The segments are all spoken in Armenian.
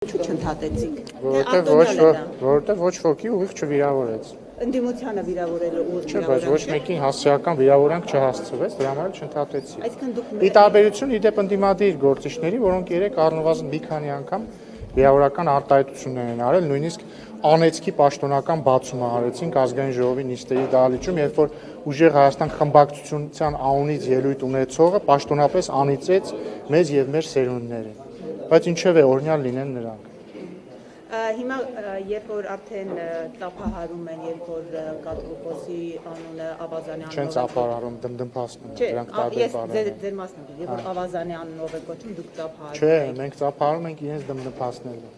Ինչու չընդհատեցիք։ Որովհետև ոչ ոքի ուղիղ չվիրավորեց։ Ընդդիմությանը վիրավորելու ուղիղ Չէ, բայց ոչ մեկին հասարակական վիրավորանք չհասցվեց, դրա համար չընդհատեցի։ Այսինքն դուք Ի տարբերություն իդեպ ընդդիմադիր գործիչների, որոնք երեք առնվազն մի քանի անգամ վիրավորական արտահայտություններ են արել, նույնիսկ անեծքի պաշտոնական բացումը արեցինք ազգային ժողովի նիստերի դահլիճում, երբ որ ուժեղ Հայաստան խմբակցության անունից ելույթ ունեցողը պաշտոնապես անիծեց մեզ եւ մեր սերունդներին։ Բայց ինչեւ է օրինալ լինեն նրանք։ Հիմա երբ որ արդեն ծափահարում են, երբ որ կատողոսի անունը Ավազանի Չեն ծափահարում, դմդմփացնում, դրանք տարբեր բառեր են։ Ձեր մասն է, երբ որ Ավազանի անունով է կոչում, դուք ծափահարում Չէ, մենք ծափահարում ենք իրենց դմդմփացնելու։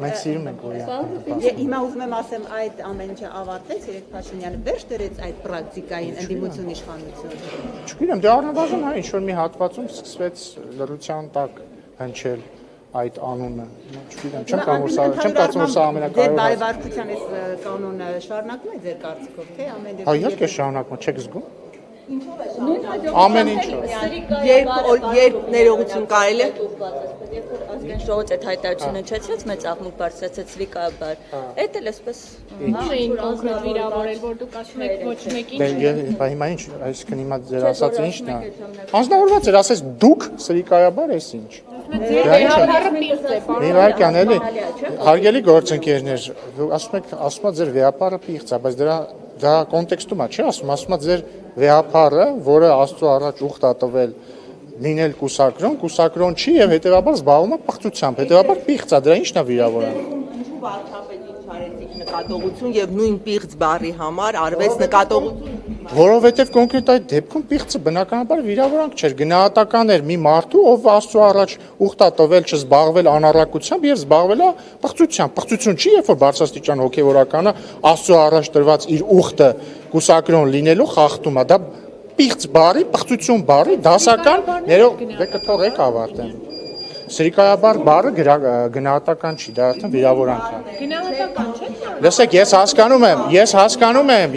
Մենք սիրում ենք որ իրենք։ Հիմա ուզում եմ ասեմ, այդ ամեն ինչը ավարտեց, Երեք Փաշինյանը վերջ դրեց այդ պրակտիկային ընդդիմություն իշխանություն։ Չգիտեմ, դե առնվազն հա ինչ որ մի հատվածում սկսվեց լրության տակ հնչել այդ անունը։ Չգիտեմ, չեմ կարծում որ սա ամենակարևորը։ Ձեր բարեվարկության այս կանոնը շարունակվում է ձեր կարծիքով, թե ամեն դեպքում։ Հա իհարկե շարունակվում, չեք զգում։ Ամեն ինչով։ Երբ ներողություն կարելի է Երբ որ ազգային ժողովը այդ հայտարարությունը չեցրեց, մեծ աղմուկ բարձրացեց լիկաբար։ Էդ էլ էսպես Չէին կոնկրետ վիրավորել, որ դուք ասում եք ոչ մեկին։ Դե հիմա ինչ, այսինքն հիմա ձեր ասածը ի՞նչն է։ Անձնավորված էր, ասես դուք սրիկայաբար էս ինչ։ Իհարկե, էլի, հարգելի գործընկերներ, դուք ասում եք ձեր վեհապարը պիղծ է, բայց դա կոնտեքստում է, չի ասում ա ձեր վեհապարը, որը Աստծո առաջ ուխտ է տվել լինել կուսակրոն չի եւ հետեւաբար զբաղվում է պղծությամբ, հետեւաբար պիղծ է, դրա ի՞նչն է վիրավորան։ Ինչու վարչապետին չարեցիք նկատողություն եւ նույն պիղծ բառի համար արվեց նկատողություն։ Որովհետև կոնկրետ այդ դեպքում պիղծը բնականաբար վիրավորանք չէր, գնահատական էր մի մարդու, ով Աստծո առաջ ուխտ է տվել չզբաղվել անառակությամբ եւ զբաղվել է պղծությամբ։ Պղծություն չի, երբ որ բարձրաստիճան հոգեվորականը Աստծո առաջ տրված իր ուխտը կուսակրոն լինելու խախտում է, դա պիղծ բարի, պղծություն բարի, դասական, դե կթողեք ավարտեմ։ Սրիկայաբար բառը գնահատական չի, դա արդեն վիրավորանք է։ Գնահատական չէ՞։ Լսեք, ես հասկանում եմ,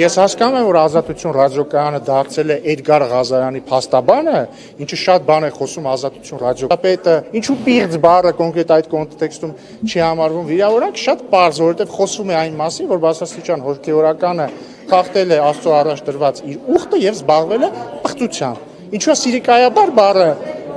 որ Ազատություն ռադիոկայանը դարձել է Էդգար Ղազարյանի փաստաբանը, ինչը շատ բան է խոսում Ազատություն ռադիոկայանը, ինչու պիղծ բառը կոնկրետ այդ կոնտեքստում չի համարվում վիրավորանք, շատ պարզ, որովհետև խոսվում է այն մասին, որ բարձրաստիճան հոգեվորականը խախտել է Աստծո առաջ տրված իր ուխտը եւ զբաղվել է պղծությամբ։ Ինչու է սրիկայաբար բառը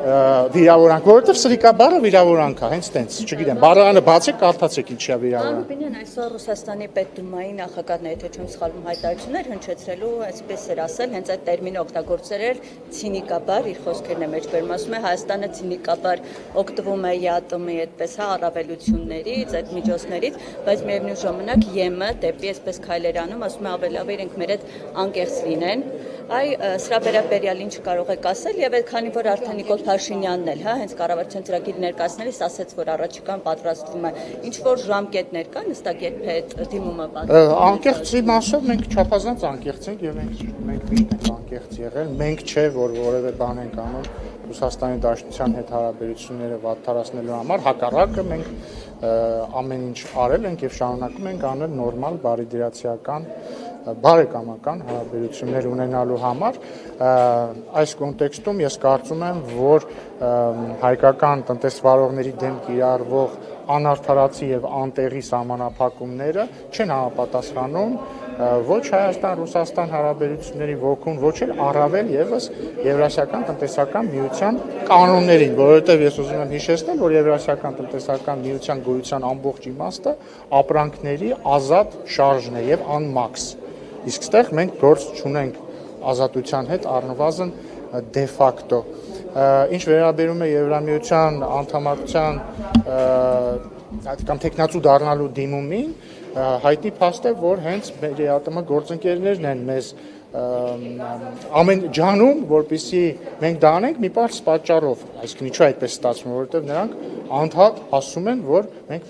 վիրավորանք, որովհետև սրիկա բառը վիրավորանք է, հենց տենց, չգիտեմ, բառարանը բացեք, կարդացեք ինչի է վիրավորանք։ Արուբինյան այսօր Ռուսաստանի Պետդումայի նախագահն եթե չեմ սխալվում հայտարարություններ հնչեցրելու, այսպես էր ասել, հենց այդ տերմինը օգտագործել էր ցինիկաբար, իր խոսքերն է մեջբերում, ասում է Հայաստանը ցինիկաբար օգտվում է ԵԱՏՄ-ի այդպես հա առավելություններից, այդ միջոցներից, բայց միևնույն ժամանակ ԵՄ դեպի այսպես քայլեր անում, ասում է ավելի լավ իրենք մեր այդ անկեղծ լինեն։ Այ սրա վերաբերյալ ինչ կարող եք ասել եւ այդ քանի որ արդեն Նիկոլ Փաշինյանն էլ, հա, հենց կառավարության ծրագիր ներկայացնելիս ասաց, որ առաջիկան պատրաստվում է, ինչ որ ժամկետներ կան, հստակ երբ է դիմումը պատրաստվում։ Անկեղծի մասով մենք չափազանց անկեղծ ենք եւ մենք միշտ ենք անկեղծ եղել, մենք չէ որ որևէ բան ենք անում Ռուսաստանի Դաշնության հետ հարաբերությունները վատթարացնելու համար, հակառակը մենք ամեն ինչ արել ենք եւ շարունակում ենք անել նորմալ բարիդրացիական բարեկամական հարաբերություններ ունենալու համար այս կոնտեքստում ես կարծում եմ, որ հայկական տնտեսվարողների դեմ կիրառվող անարդարացի եւ անտեղի սահմանափակումները չեն համապատասխանում ոչ Հայաստան-Ռուսաստան հարաբերությունների ոգուն, ոչ էլ առավել եւս Եվրասիական տնտեսական միության կանոններին, որովհետեւ ես ուզում եմ հիշեցնել, որ Եվրասիական տնտեսական միության գոյության ամբողջ իմաստը ապրանքների ազատ շարժն է եւ անմաքս։ Իսկ ստեղ մենք գործ չունենք ազատության հետ առնվազն դե ֆակտո։ Ինչ վերաբերում է Եվրամիության անդամակցության կամ տեխնացու դառնալու դիմումին, հայտնի փաստ է, որ հենց ԵԱՏՄ գործընկերներն են մեզ ամեն ջանում, որպեսզի մենք դա անենք մի պարզ պատճառով, այսինքն ինչու այդպես ստացվում, որովհետև նրանք անդադ ասում են, որ մենք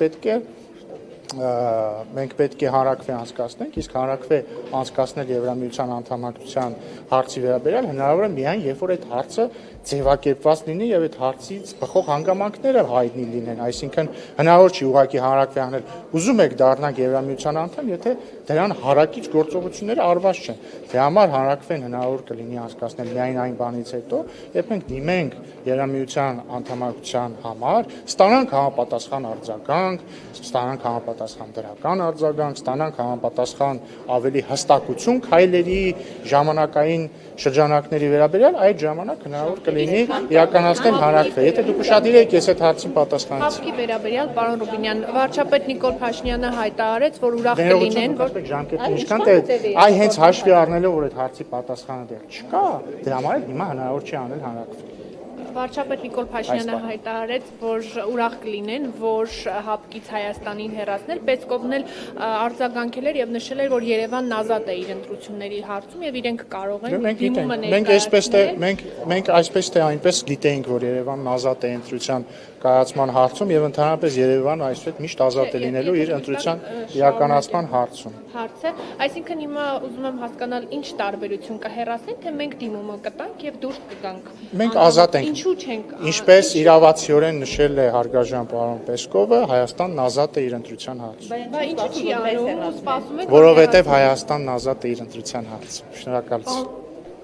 պետք է հանրաքվե անցկացնենք, իսկ հանրաքվե անցկացնել Եվրամիության անդամակցության հարցի վերաբերյալ հնարավոր է միայն երբ որ այդ հարցը ձևակերպված լինի եւ այդ հարցից բխող հանգամանքները հայտնի լինեն, այսինքն հնարավոր չի ուղղակի հանրակրվի անել։ Ուզում եք դառնանք Եվրամիության անդամ, եթե դրան հարակից գործողությունները արված չեն։ Դրա համար հանրակրվեն հնարավոր կլինի անցկացնել միայն այն բանից հետո, երբ մենք դիմենք Եվրամիության անդամակցության համար, ստանանք համապատասխան արձագանք, ստանանք համապատասխան դրական արձագանք, ստանանք համապատասխան ավելի հստակություն քայլերի ժամանակային շրջանակների վերաբերյալ, այդ ժամանակ հնարավոր կլինի իրականացնել հանրակրվե։ Եթե դուք ուշադիր եք, ես այդ հարցին պատասխանեցի։ Հավքի վերաբերյալ, պարոն Ռուբինյան, վարչապետ Նիկոլ Փաշինյանը հայտարարեց, որ ուրախ կլինեն, որ ժամկետը ինչքան տեղ, այ հենց հաշվի առնելով, որ այդ հարցի պատասխանը դեռ չկա, դրա համար հիմա հնարավոր չի անել հանրակրվե։ վարչապետ Նիկոլ Փաշինյանը հայտարարեց, որ ուրախ կլինեն, որ հապկից Հայաստանին հեռացնել, Պեսկովն էլ արձագանքել էր եւ նշել էր, որ Երևանն ազատ է իր ընտրությունների հարցում եւ իրենք կարող են դիմումը ներկայացնել։ Մենք այսպես թե այնպես գիտեինք, որ Երևանն ազատ է ընտրության կայացման հարցում եւ ընդհանրապես Երևանը այսպես միշտ ազատ է լինելու իր ընտրության իրականացման հարցում։ Հարցը, այսինքն հիմա ուզում եմ հասկանալ, ինչ տարբերություն կա հեռացնել, թե մենք դիմումը կտանք եւ դուրս կգանք։ Մենք ազատ ենք։ Ինչու չենք։ Ինչպես իրավացիորեն նշել է հարգարժան պարոն Պեսկովը, Հայաստանն ազատ է իր ընտրության հարցում։ Բայց ինչու չի անում, սպասում եք։ Որովհետեւ Հայաստանն ազատ է իր ընտրության հարցում։ Շնորհակալություն։